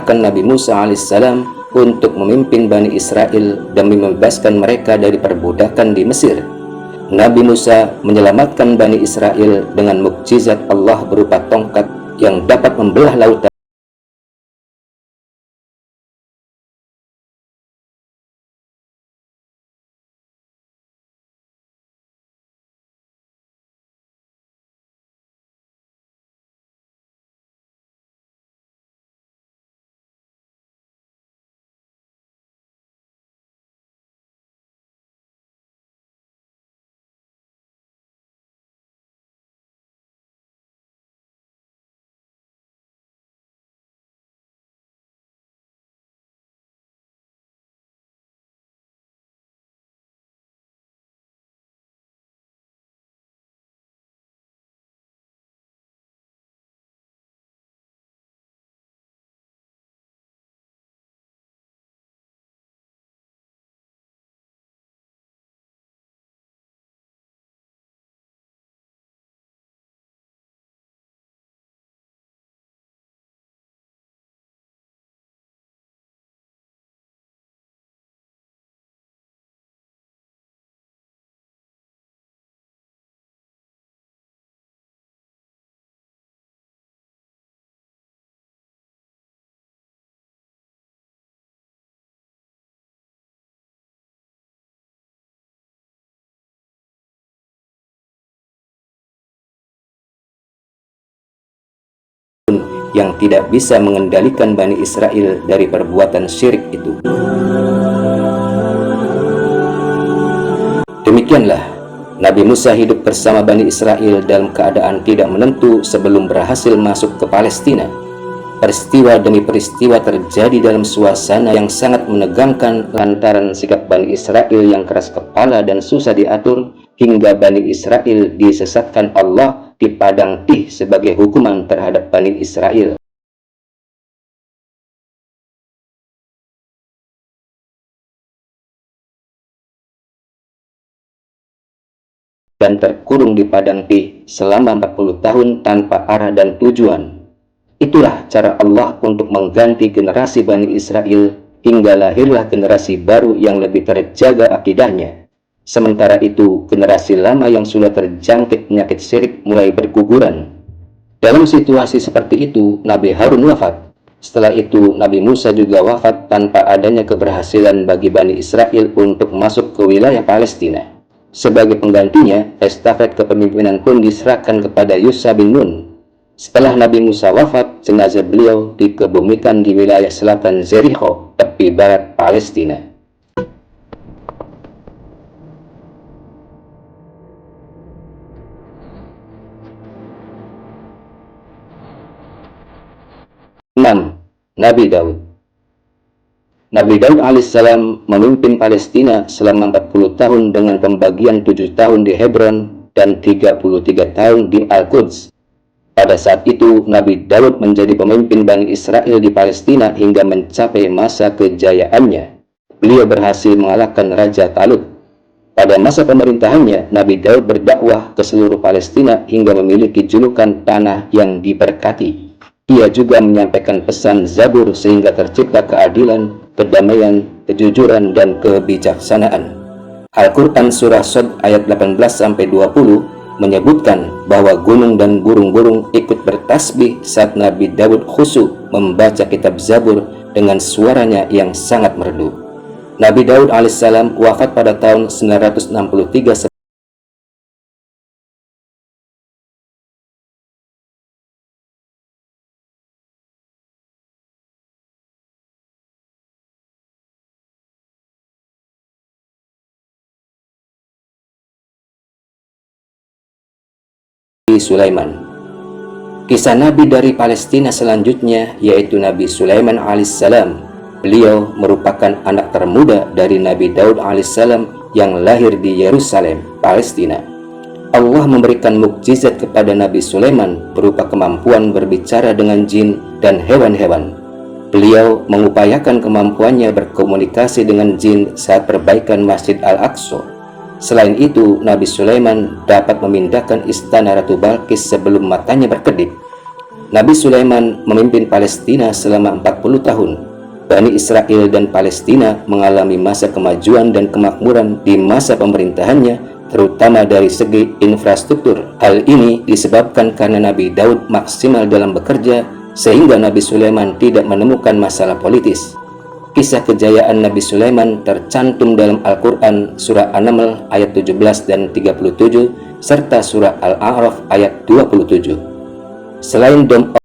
memerintahkan Nabi Musa alaihissalam untuk memimpin Bani Israel demi membebaskan mereka dari perbudakan di Mesir. Nabi Musa menyelamatkan Bani Israel dengan mukjizat Allah berupa tongkat yang dapat membelah lautan. Yang tidak bisa mengendalikan Bani Israel dari perbuatan syirik itu. Demikianlah Nabi Musa hidup bersama Bani Israel dalam keadaan tidak menentu sebelum berhasil masuk ke Palestina. Peristiwa demi peristiwa terjadi dalam suasana yang sangat menegangkan lantaran sikap Bani Israel yang keras kepala dan susah diatur, hingga Bani Israel disesatkan Allah di padang Tih sebagai hukuman terhadap Bani Israel. Dan terkurung di padang Tih selama 40 tahun tanpa arah dan tujuan. Itulah cara Allah untuk mengganti generasi Bani Israel hingga lahirlah generasi baru yang lebih terjaga akidahnya. Sementara itu, generasi lama yang sudah terjangkit penyakit syirik mulai berguguran. Dalam situasi seperti itu, Nabi Harun wafat. Setelah itu, Nabi Musa juga wafat tanpa adanya keberhasilan bagi Bani Israel untuk masuk ke wilayah Palestina. Sebagai penggantinya, estafet kepemimpinan pun diserahkan kepada Yusha bin Nun. Setelah Nabi Musa wafat, jenazah beliau dikebumikan di wilayah selatan Jericho, tepi barat Palestina. Nabi Daud. Nabi Daud alaihissalam memimpin Palestina selama 40 tahun dengan pembagian 7 tahun di Hebron dan 33 tahun di Al-Quds. Pada saat itu, Nabi Daud menjadi pemimpin Bani Israel di Palestina hingga mencapai masa kejayaannya. Beliau berhasil mengalahkan Raja Talut. Pada masa pemerintahannya, Nabi Daud berdakwah ke seluruh Palestina hingga memiliki julukan tanah yang diberkati. Ia juga menyampaikan pesan Zabur sehingga tercipta keadilan, kedamaian, kejujuran, dan kebijaksanaan. Al-Quran Surah Shad ayat 18-20 menyebutkan bahwa gunung dan burung-burung ikut bertasbih saat Nabi Daud khusyuk membaca kitab Zabur dengan suaranya yang sangat merdu. Nabi Daud alaihissalam wafat pada tahun 963 Sulaiman. Kisah Nabi dari Palestina selanjutnya yaitu Nabi Sulaiman alaihissalam. Beliau merupakan anak termuda dari Nabi Daud alaihissalam yang lahir di Yerusalem, Palestina. Allah memberikan mukjizat kepada Nabi Sulaiman berupa kemampuan berbicara dengan jin dan hewan-hewan. Beliau mengupayakan kemampuannya berkomunikasi dengan jin saat perbaikan Masjid Al-Aqsa. Selain itu, Nabi Sulaiman dapat memindahkan istana Ratu Balqis sebelum matanya berkedip. Nabi Sulaiman memimpin Palestina selama 40 tahun. Bani Israel dan Palestina mengalami masa kemajuan dan kemakmuran di masa pemerintahannya, terutama dari segi infrastruktur. Hal ini disebabkan karena Nabi Daud maksimal dalam bekerja, sehingga Nabi Sulaiman tidak menemukan masalah politis. Kisah kejayaan Nabi Sulaiman tercantum dalam Al-Quran surah An-Naml ayat 17 dan 37, serta surah Al-A'raf ayat 27. Selain Dome